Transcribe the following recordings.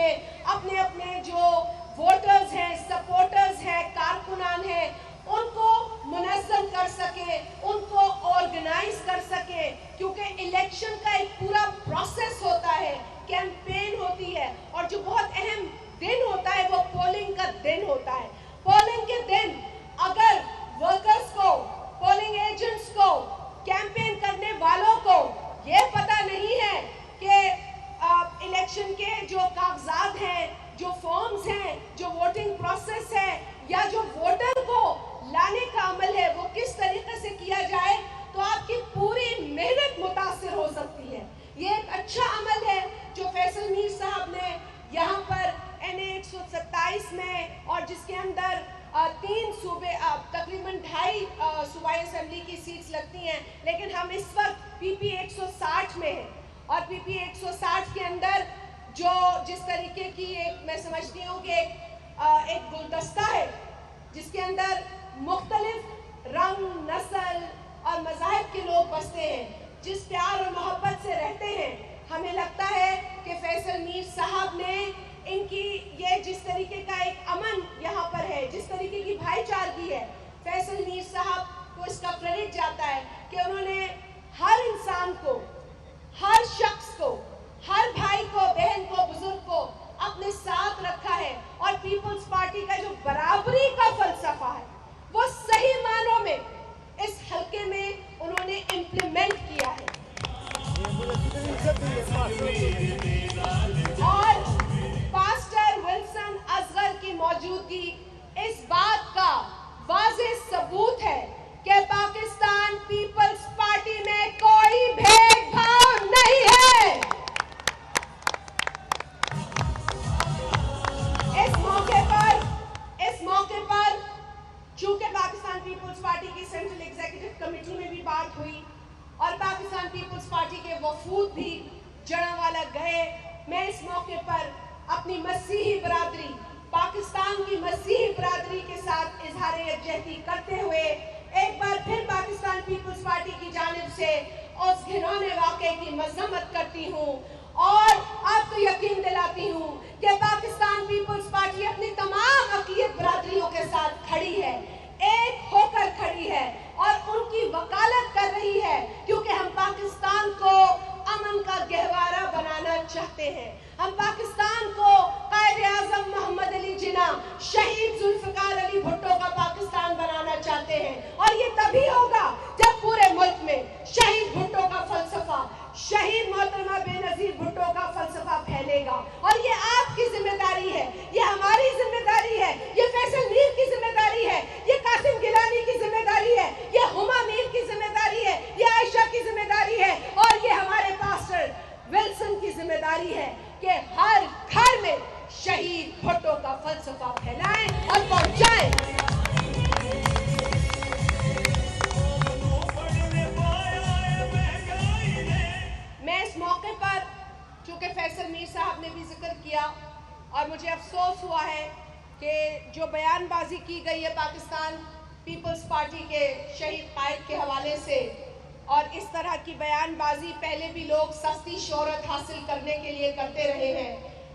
में अपने अपने जो वोटर्स हैं, सपोर्टर्स हैं, कारकुनान हैं, उनको मुनज़्ज़म कर सके, उनको ऑर्गेनाइज कर सके, क्योंकि इलेक्शन का एक पूरा प्रोसेस होता है, कैंपेन होती है, और जो बहुत अहम दिन होता है वो पोलिंग का दिन होता है। पोलिंग के दिन अगर वर्कर्स को, पोलिंग एजेंट्स को, कैंपेन करने वालों को ये पता नहीं है कि इलेक्शन के जो कागजात हैं, जो फॉर्म्स हैं, जो वोटिंग प्रोसेस है, या जो वोटर को लाने का अमल है वो किस तरीके से किया जाए, तो आपकी पूरी मेहनत मुतासिर हो सकती है। ये एक अच्छा अमल है जो फैसल मीर साहब ने यहाँ पर NA 127 में, और जिसके अंदर 3 सूबे, तकरीबन 2.5 सूबाई असेंबली की सीट्स लगती हैं, लेकिन हम इस वक्त PP 160 में हैं, और PP 160 के अंदर जो जिस तरीके की एक, मैं समझती हूँ कि एक गुलदस्ता है जिसके अंदर मुख्तलिफ रंग, नस्ल और मज़ाहिब के लोग बसते हैं, जिस प्यार और मोहब्बत से रहते हैं। हमें लगता है कि फैसल मीर साहब ने इनकी ये जिस तरीके का एक अमन यहाँ पर है, जिस तरीके की भाईचारगी है, फैसल मीर साहब को इसका क्रेडिट जाता है कि उन्होंने हर इंसान को, हर शख्स को, हर भाई को, बहन को, बुजुर्ग को अपने साथ रखा है, और पीपल्स पार्टी का जो बराबरी का फलसफा है वो सही मानों में इस हल्के में उन्होंने इम्प्लीमेंट किया है। और पास्टर विल्सन असगर की मौजूदगी इस बात का वाज़ेह सबूत है कि पाकिस्तान पीपल्स पार्टी में कोई भेदभाव नहीं है। इस मौके पर चूंकि पाकिस्तान पीपल्स पार्टी की सेंट्रल एग्जीक्यूटिव कमेटी में भी बात हुई और पाकिस्तान पीपल्स पार्टी के वफूद भी जड़ांवाला गए, मैं इस मौके पर अपनी मसीही बरादरी, पाकिस्तान की मसीही बरादरी के साथ इजहार यकजहती करते हुए एक बार फिर पाकिस्तान पीपल्स पार्टी की जानिब से उस घिनौने वाक़े की मज़म्मत करती हूँ, और आपको यकीन दिलाती हूँ कि पाकिस्तान पीपल्स पार्टी अपनी तमाम अक़ीदत बरादरियों के साथ खड़ी है, एक होकर खड़ी है, और उनकी वकालत कर रही है, क्योंकि हम पाकिस्तान को अमन का गहवारा बनाना चाहते हैं। हम पाकिस्तान को कायद-ए-आज़म मोहम्मद अली जिन्ना, शहीद जुल्फ़िकार अली भुट्टो का पाकिस्तान बनाना चाहते हैं, और ये तभी होगा जब पूरे मुल्क में शहीद भुट्टो का फलसफा, शहीद मोहतरमा बेनज़ीर भुट्टो का फलसफा फैलेगा। और ये आपकी जिम्मेदारी है, ये हमारी जिम्मेदारी है, ये फैसल मीर की जिम्मेदारी है, ये कासिम गिलानी की जिम्मेदारी है, ये हुमा मीर की जिम्मेदारी है, ये आयशा की जिम्मेदारी है, और ये हमारे पास्टर विल्सन की जिम्मेदारी है कि हर घर में शहीद भुट्टो का फलसफा फैलाएं और पहुंचाएं। मैं इस मौके पर, चूंकि फैसल मीर साहब ने भी जिक्र किया, और मुझे अफसोस हुआ है कि जो बयानबाजी की गई है पाकिस्तान पीपल्स पार्टी के शहीद कायद के हवाले से, और इस तरह की बयानबाजी पहले भी लोग सस्ती शोहरत हासिल करने के लिए करते रहे हैं,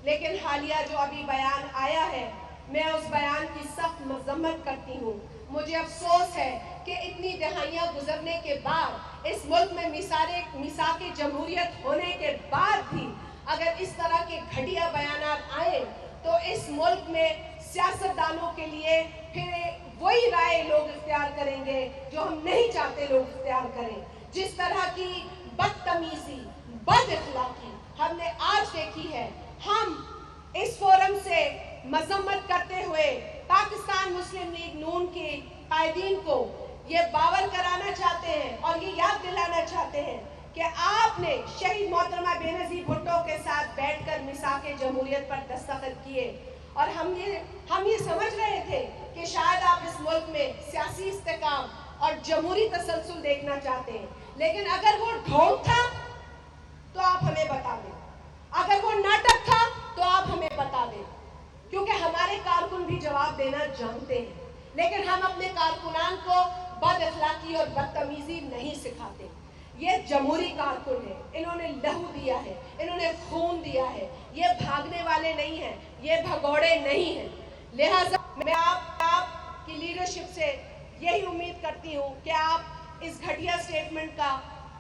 लेकिन हालिया जो अभी बयान आया है, मैं उस बयान की सख्त मज़म्मत करती हूँ। मुझे अफसोस है कि इतनी दहाइयाँ गुजरने के बाद, इस मुल्क में मिसाक जमहूरियत होने के बाद भी अगर इस तरह के घटिया बयानात आए, तो इस मुल्क में सियासतदानों के लिए फिर वही राय लोग इख्तियार करेंगे जो हम नहीं चाहते लोग इख्तियार करें। जिस तरह की बदतमीजी, बदअखलाकी हमने आज देखी है, हम इस फोरम से मजम्मत करते हुए पाकिस्तान मुस्लिम लीग नून के कायदीन को ये बावर कराना चाहते हैं और ये याद दिलाना चाहते हैं कि आपने शहीद मोहतरमा बेनज़ीर भुट्टो के साथ बैठकर मिसाक जमहूरियत पर दस्तखत किए, और हम ये समझ रहे थे कि शायद आप इस मुल्क में सियासी इस्तेकाम और जमहूरी तसलसल देखना चाहते हैं, लेकिन अगर वो ढोंग था तो आप हमें बता दें, अगर वो नाटक था तो आप हमें बता दें, क्योंकि हमारे कारकुन भी जवाब देना जानते हैं, लेकिन हम अपने कारकुनान को बद अखलाकी और बदतमीजी नहीं सिखाते। ये जमहूरी कारकुन है, इन्होंने लहू दिया है, इन्होंने खून दिया है, ये भागने वाले नहीं हैं, ये भगोड़े नहीं हैं। लिहाजा मैं आपकी लीडरशिप से यही उम्मीद करती हूँ कि आप इस घटिया स्टेटमेंट का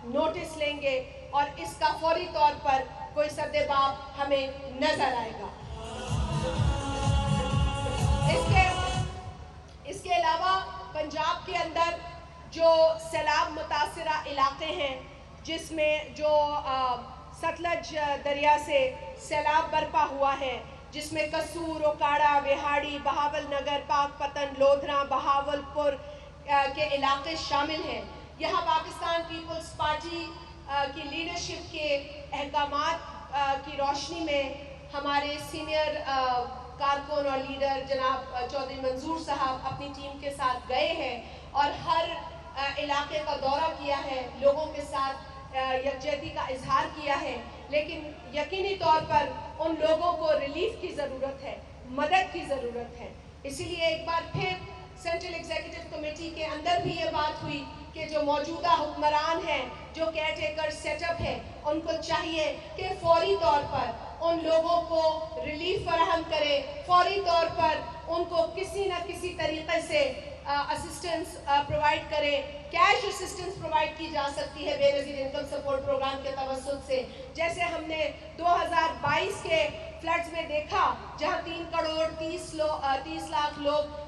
नोटिस लेंगे और इसका फौरी तौर पर कोई सद्देबाब हमें नजर आएगा। इसके अलावा पंजाब के अंदर जो सैलाब मुतासिरा इलाके हैं, जिसमें जो सतलज दरिया से सैलाब बरपा हुआ है, जिसमें कसूर, ओकाड़ा, विहाड़ी, बहावल नगर, पाकपतन, लोधरा, बहावलपुर के इलाके शामिल हैं। यहाँ पाकिस्तान पीपल्स पार्टी की लीडरशिप के अहकामात की रोशनी में हमारे सीनियर कारकुन और लीडर जनाब चौधरी मंजूर साहब अपनी टीम के साथ गए हैं और हर इलाके का दौरा किया है, लोगों के साथ यकजहती का इजहार किया है। लेकिन यकीनी तौर पर उन लोगों को रिलीफ की ज़रूरत है, मदद की ज़रूरत है। इसीलिए एक बार फिर सेंट्रल एग्जीक्यूटिव कमेटी के अंदर भी ये बात हुई कि जो मौजूदा हुक्मरान हैं, जो केयर टेकर सेटअप है, उनको चाहिए कि फौरी तौर पर उन लोगों को रिलीफ फराहम करें, फौरी तौर पर उनको किसी न किसी तरीके से असिस्टेंस प्रोवाइड करें। कैश असिस्टेंस प्रोवाइड की जा सकती है बेनज़ीर इनकम सपोर्ट प्रोग्राम के तवस्सुत से, जैसे हमने 2022 के फ्लड्स में देखा, जहां 3 करोड़ 30 लाख लोग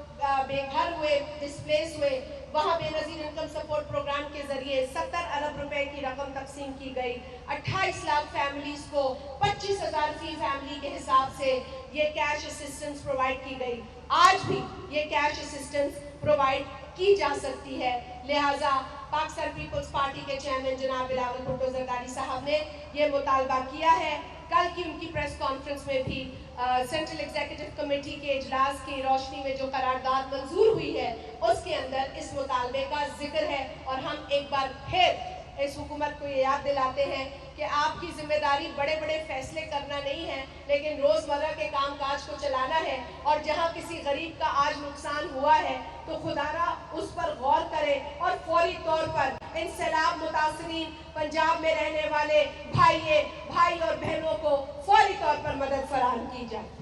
बेघर हुए, डिस्प्लेस हुए। वहाँ बेनज़ीर इनकम सपोर्ट प्रोग्राम के जरिए 70 अरब रुपए की रकम तकसीम की गई। 28 लाख फैमिलीज को 25,000 फी फैमिली के हिसाब से ये कैश असिस्टेंस प्रोवाइड की गई। आज भी ये कैश असिस्टेंस प्रोवाइड की जा सकती है। लिहाजा पाकिस्तान पीपल्स पार्टी के चेयरमैन जनाब बिलावल भुट्टो जरदारी साहब ने ये मुतालबा किया है। कल की उनकी प्रेस कॉन्फ्रेंस में भी सेंट्रल एग्जीक्यूटिव कमेटी के इजलास की रोशनी में जो करारदाद मंजूर हुई है, उसके अंदर इस मुतालबे का जिक्र है। और हम एक बार फिर इस हुकूमत को ये याद दिलाते हैं कि आपकी जिम्मेदारी बड़े बड़े फैसले करना नहीं है, लेकिन रोज़मर्रा के काम काज को चलाना है। और जहाँ किसी गरीब का आज नुकसान हुआ है तो खुदारा उस पर गौर करें और फौरी तौर पर इन सैलाब मुतासरीन पंजाब में रहने वाले भाई और बहनों को फौरी तौर पर मदद फराहम की जाए।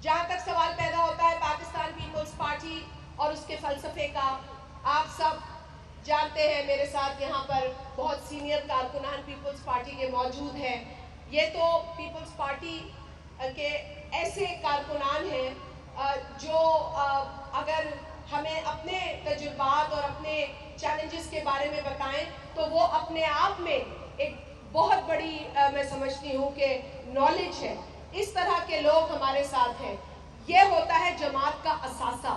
जहाँ तक सवाल पैदा होता है पाकिस्तान पीपल्स पार्टी और उसके फलसफे का, आप सब जानते हैं, मेरे साथ यहाँ पर बहुत सीनियर कारकुनान पीपल्स पार्टी के मौजूद हैं। ये तो पीपल्स पार्टी के ऐसे कारकुनान हैं जो अगर हमें अपने तजुर्बात और अपने चैलेंजेस के बारे में बताएं तो वो अपने आप में एक बहुत बड़ी मैं समझती हूँ कि नॉलेज है। इस तरह के लोग हमारे साथ हैं। ये होता है जमात का असासा,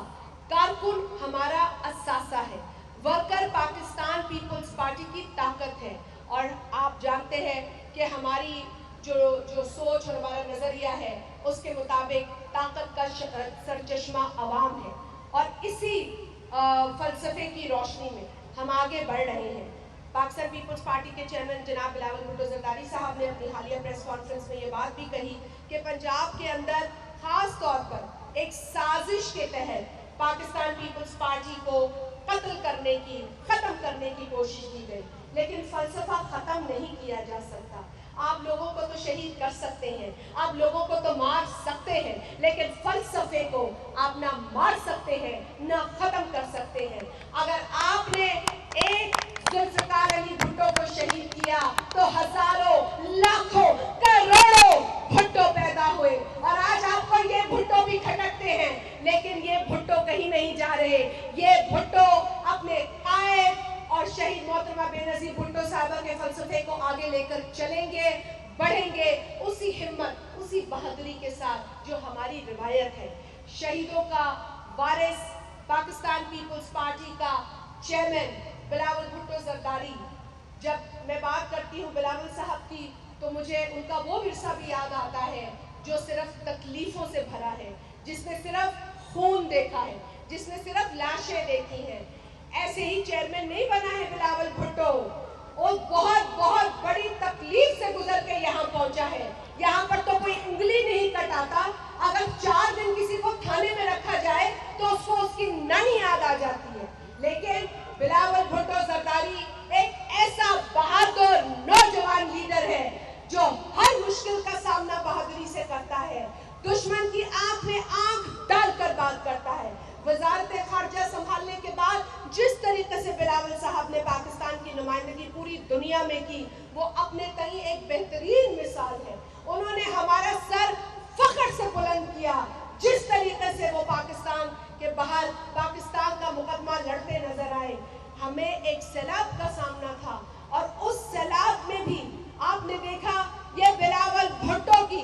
कारकुन हमारा असासा है, वर्कर पाकिस्तान पीपल्स पार्टी की ताकत है। और आप जानते हैं कि हमारी जो सोच और हमारा नज़रिया है, उसके मुताबिक ताकत का सरचश्मा अवाम है। और इसी फलसफे की रोशनी में हम आगे बढ़ रहे हैं। पाकिस्तान पीपल्स पार्टी के चेयरमैन जनाब बिलावल भुट्टो जरदारी साहब ने अपनी हालिया प्रेस कॉन्फ्रेंस में ये बात भी कही कि पंजाब के अंदर खास तौर पर एक साजिश के तहत पाकिस्तान पीपल्स पार्टी को कत्ल करने की, ख़त्म करने की कोशिश की गई। लेकिन फलसफा ख़त्म नहीं किया जा सकता। आप लोगों को तो शहीद कर सकते हैं, आप लोगों को तो मार सकते हैं, लेकिन फलसफे को आप ना मार सकते हैं, ना ख़त्म कर सकते हैं। अगर आपने एक जुल्फ़िकार अली भुट्टो को शहीद किया तो हजारों, लाखों, करोड़ों भुट्टो पैदा हुए। और आज आपको ये भुट्टो भी खटकते हैं, लेकिन ये भुट्टो कहीं नहीं जा रहे। ये भुट्टो अपने कायद और शहीद मोहतरमा बेनज़ीर भुट्टो साहबा के फलसफे को आगे लेकर चलेंगे, बढ़ेंगे उसी हिम्मत, उसी बहादुरी के साथ जो हमारी रिवायत है। शहीदों का वारिस पाकिस्तान पीपल्स पार्टी का चेयरमैन बिलावल भुट्टो जरदारी, जब मैं बात करती हूँ बिलावल साहब की तो मुझे उनका वो विरसा भी याद आता है जो सिर्फ तकलीफों से भरा है, जिसने सिर्फ खून देखा है, जिसने सिर्फ लाशें देखी हैं। ऐसे ही चेयरमैन नहीं बना है बिलावल भुट्टो, वो बहुत बहुत बड़ी तकलीफ से गुजर के यहाँ पहुंचा है। यहाँ पर तो कोई उंगली नहीं कटाता, اگر 4 دن کسی کو تھانے میں رکھا جائے تو اس کو اس کی نانی یاد آ جاتی ہے. لیکن بلاول بھٹو زرداری ایک ایسا بہادر نوجوان لیڈر ہے جو ہر مشکل کا سامنا بہادری سے کرتا ہے, دشمن کی آنکھ میں آنکھ ڈال کر بات کرتا ہے. وزارت خارجہ سنبھالنے کے بعد جس طریقے سے بلاول صاحب نے پاکستان کی نمائندگی پوری دنیا میں کی, وہ اپنے تئیں ایک بہترین مثال ہے. انہوں نے ہمارا سر فخر سے بلند کیا. جس طریقے سے وہ پاکستان کے باہر پاکستان کا مقدمہ لڑتے نظر آئے. ہمیں ایک سیلاب کا سامنا تھا اور اس سیلاب میں بھی آپ نے دیکھا یہ بلاول بھٹو کی,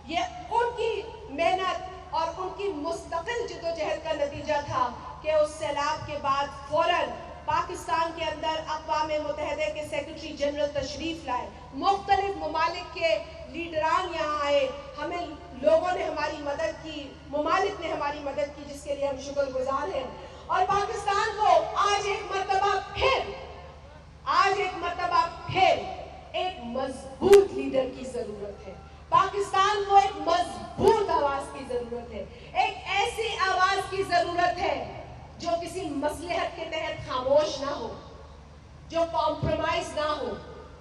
یہ ان کی محنت اور ان کی مستقل جدوجہد کا نتیجہ تھا کہ اس سیلاب کے بعد فوراً پاکستان کے اندر اقوام متحدہ کے سیکرٹری جنرل تشریف لائے, مختلف ممالک کے لیڈران یہاں آئے, ہمیں لوگوں نے ہماری مدد کی, ممالک نے ہماری مدد کی, جس کے لیے ہم شکر گزار ہیں. اور پاکستان کو آج ایک مرتبہ پھر ایک مضبوط لیڈر کی ضرورت ہے. پاکستان کو ایک مضبوط آواز کی ضرورت ہے, ایک ایسی آواز کی ضرورت ہے جو کسی مصلحت کے تحت خاموش نہ ہو, جو کمپرومائز نہ ہو,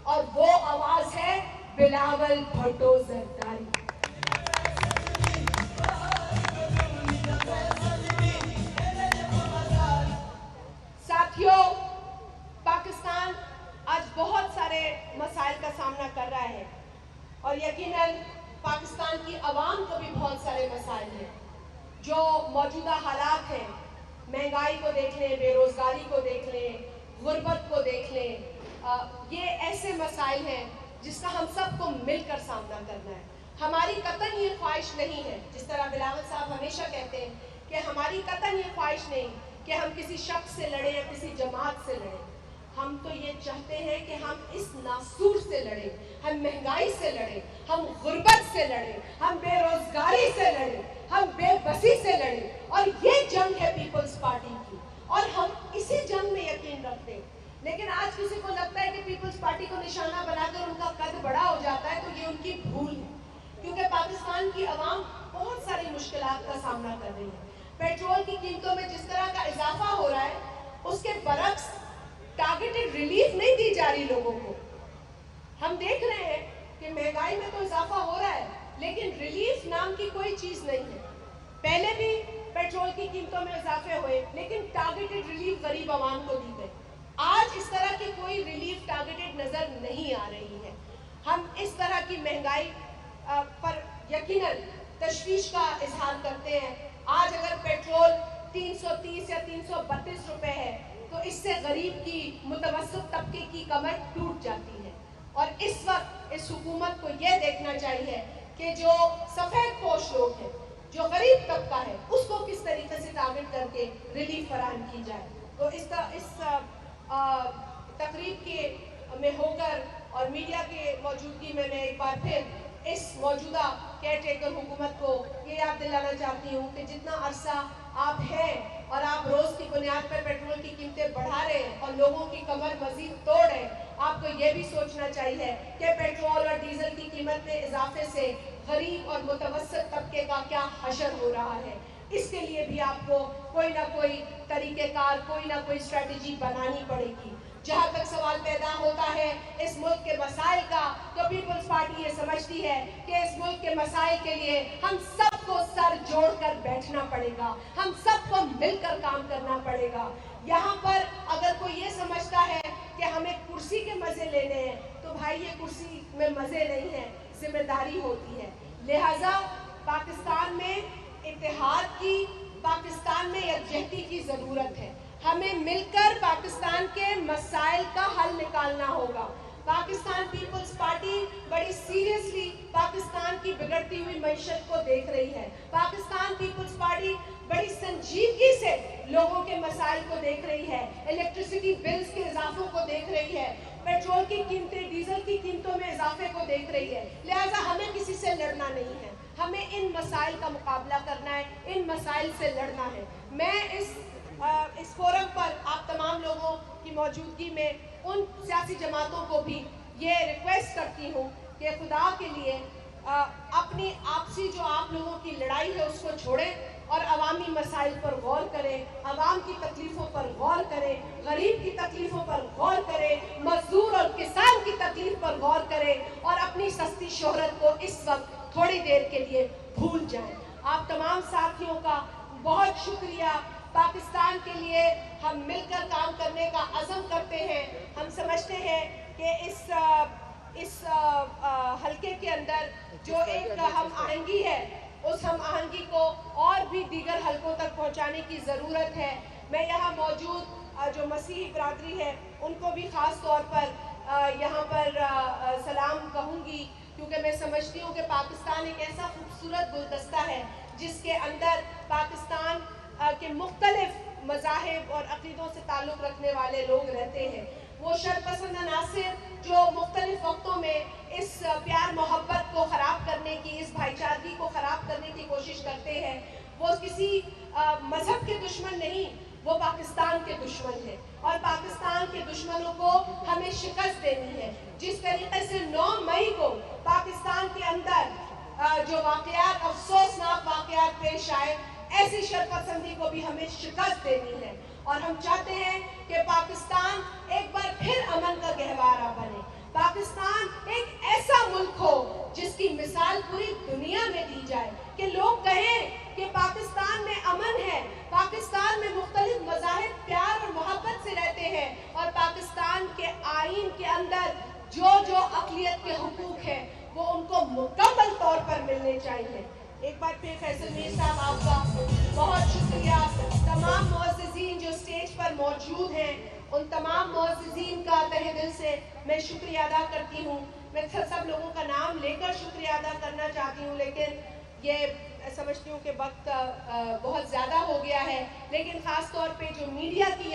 اور وہ آواز ہے بلاول بھٹو زرداری. ساتھیوں, پاکستان آج بہت سارے مسائل کا سامنا کر رہا ہے اور یقیناً پاکستان کی عوام کو بھی بہت سارے مسائل ہیں. جو موجودہ حالات ہیں, مہنگائی کو دیکھ لیں, بے روزگاری کو دیکھ لیں, غربت کو دیکھ لیں, یہ ایسے مسائل ہیں جس کا ہم سب کو مل کر سامنا کرنا ہے. ہماری قطعاً یہ خواہش نہیں ہے, جس طرح بلاول صاحب ہمیشہ کہتے ہیں کہ ہماری قطعاً یہ خواہش نہیں کہ ہم کسی شخص سے لڑیں یا کسی جماعت سے لڑیں. ہم تو یہ چاہتے ہیں کہ ہم اس ناسور سے لڑیں, ہم مہنگائی سے لڑیں, ہم غربت سے لڑیں, ہم بے روزگاری سے لڑیں, ہم بے بسی سے لڑیں. اور یہ جنگ ہے پیپلز پارٹی کی, اور ہم اسی جنگ میں یقین رکھتے ہیں. لیکن آج کسی کو لگتا ہے کہ پیپلز پارٹی کو نشانہ بنا کر ان کا قد بڑا ہو جاتا ہے, تو یہ ان کی بھول ہے. کیونکہ پاکستان کی عوام بہت ساری مشکلات کا سامنا کر رہی ہے. پیٹرول کی قیمتوں میں جس طرح کا اضافہ ہو رہا ہے, اس کے برعکس ٹارگیٹڈ ریلیف نہیں دی جا رہی لوگوں کو. ہم دیکھ رہے ہیں کہ مہنگائی میں تو اضافہ ہو رہا ہے, لیکن ریلیف نام کی کوئی چیز نہیں ہے. پہلے بھی پیٹرول کی قیمتوں میں اضافے ہوئے, لیکن ٹارگیٹڈ ریلیف غریب عوام کو دی گئی. آج اس طرح کی کوئی ریلیف ٹارگیٹڈ نظر نہیں آ رہی ہے. ہم اس طرح کی مہنگائی پر یقیناً تشویش کا اظہار کرتے ہیں. آج اگر پیٹرول 330 یا 332 روپے ہے تو اس سے غریب کی, متوسط طبقے کی کمر ٹوٹ جاتی ہے. اور اس وقت اس حکومت کو یہ دیکھنا چاہیے کہ جو سفید پوش لوگ ہیں, جو غریب طبقہ ہے, اس کو کس طریقے سے ٹارگٹ کر کے ریلیف فراہم کی جائے. تو اس تقریب کے میں ہو کر اور میڈیا کے موجودگی میں ایک بار پھر اس موجودہ کیئر ٹیکر حکومت کو یہ یاد دلانا چاہتی ہوں کہ جتنا عرصہ آپ ہیں اور آپ روز کی بنیاد پر پیٹرول کی قیمتیں بڑھا رہے ہیں اور لوگوں کی کمر مزید توڑ رہے ہیں, آپ کو یہ بھی سوچنا چاہیے کہ پیٹرول اور ڈیزل کی قیمت میں اضافے سے غریب اور متوسط طبقے کا کیا حشر ہو رہا ہے. اس کے لیے بھی آپ کو کوئی نہ کوئی طریقہ کار, کوئی نہ کوئی اسٹریٹجی بنانی پڑے گی. جہاں تک سوال پیدا ہوتا ہے اس ملک کے مسائل کا, تو پیپلز پارٹی یہ سمجھتی ہے کہ اس ملک کے مسائل کے لیے ہم سب کو سر جوڑ کر بیٹھنا پڑے گا, ہم سب کو مل کر کام کرنا پڑے گا. یہاں پر اگر کوئی یہ سمجھتا ہے کہ ہمیں کرسی کے مزے لینے ہیں, تو بھائی یہ کرسی میں مزے نہیں ہیں, ذمہ داری ہوتی ہے. لہٰذا پاکستان میں اتحاد کی, پاکستان میں یکجہتی کی ضرورت ہے. ہمیں مل کر پاکستان کے مسائل کا حل نکالنا ہوگا. پاکستان پیپلز پارٹی بڑی سیریسلی پاکستان کی بگڑتی ہوئی معیشت کو دیکھ رہی ہے. پاکستان پیپلز پارٹی بڑی سنجیدگی سے لوگوں کے مسائل کو دیکھ رہی ہے, الیکٹریسٹی بلز کے اضافوں کو دیکھ رہی ہے, پیٹرول کی قیمتیں, ڈیزل کی قیمتوں میں اضافے کو دیکھ رہی ہے. لہٰذا ہمیں کسی سے لڑنا نہیں ہے, ہمیں ان مسائل کا مقابلہ کرنا ہے, ان مسائل سے لڑنا ہے. میں اس فورم پر آپ تمام لوگوں کی موجودگی میں ان سیاسی جماعتوں کو بھی یہ ریکویسٹ کرتی ہوں کہ خدا کے لیے अपनी आपसी जो आप लोगों की लड़ाई है उसको छोड़ें और अवामी मसाइल पर गौर करें, अवाम की तकलीफ़ों पर गौर करें, गरीब की तकलीफ़ों पर गौर करें, मजदूर और किसान की तकलीफ़ पर गौर करें और अपनी सस्ती शोहरत को इस वक्त थोड़ी देर के लिए भूल जाएं। आप तमाम साथियों का बहुत शुक्रिया। पाकिस्तान के लिए हम मिलकर काम करने का अज़म करते हैं। हम समझते हैं कि इस हलके के अंदर जो एक हम आहंगी है, उस हम आहंगी को और भी दीगर हलकों तक पहुंचाने की ज़रूरत है। मैं यहाँ मौजूद जो मसीही बरादरी है उनको भी ख़ास तौर पर यहाँ पर सलाम कहूँगी, क्योंकि मैं समझती हूँ कि पाकिस्तान एक ऐसा खूबसूरत गुलदस्ता है जिसके अंदर पाकिस्तान के मुख्तलिफ मज़ाहिब और अक़ीदों से ताल्लुक़ रखने वाले लोग रहते हैं। वो शरपसंद अनासिर जो मुख्तलिफ वक्तों में इस प्यार मोहब्बत को ख़राब करने की, इस भाईचारगी को ख़राब करने की कोशिश करते हैं, वो किसी मज़हब के दुश्मन नहीं, वो पाकिस्तान के दुश्मन है और पाकिस्तान के दुश्मनों को हमें शिकस्त देनी है। जिस तरीके से 9 मई को पाकिस्तान के अंदर जो वाक़यात, अफसोसनाक वाक़यात पेश आए, ऐसी शरपसंदी को भी हमें शिकस्त देनी है और हम चाहते हैं कि पाकिस्तान एक बार फिर अमन का गहवारा बने। पाकिस्तान एक ऐसा मुल्क हो जिसकी मिसाल पूरी दुनिया में दी जाए, कि लोग कहें कि पाकिस्तान में अमन है, पाकिस्तान में मुख्तलिफ मज़ाहिब प्यार और मोहब्बत से रहते हैं और पाकिस्तान के आईन के अंदर जो जो अक़लियत के हुकूक हैं वो उनको मुकम्मल तौर पर मिलने चाहिए। एक बार फिर फैसल मीर साहब आपका बहुत शुक्रिया। तमाम मुअज़्ज़िज़ीन जो स्टेज पर मौजूद हैं, उन तमाम मुअज़्ज़िज़ीन का तहे दिल से मैं शुक्रिया अदा करती हूँ। मैं सब लोगों का नाम लेकर शुक्रिया अदा करना चाहती हूँ, लेकिन ये समझती हूँ कि वक्त बहुत ज़्यादा हो गया है। लेकिन ख़ास तौर पे जो मीडिया की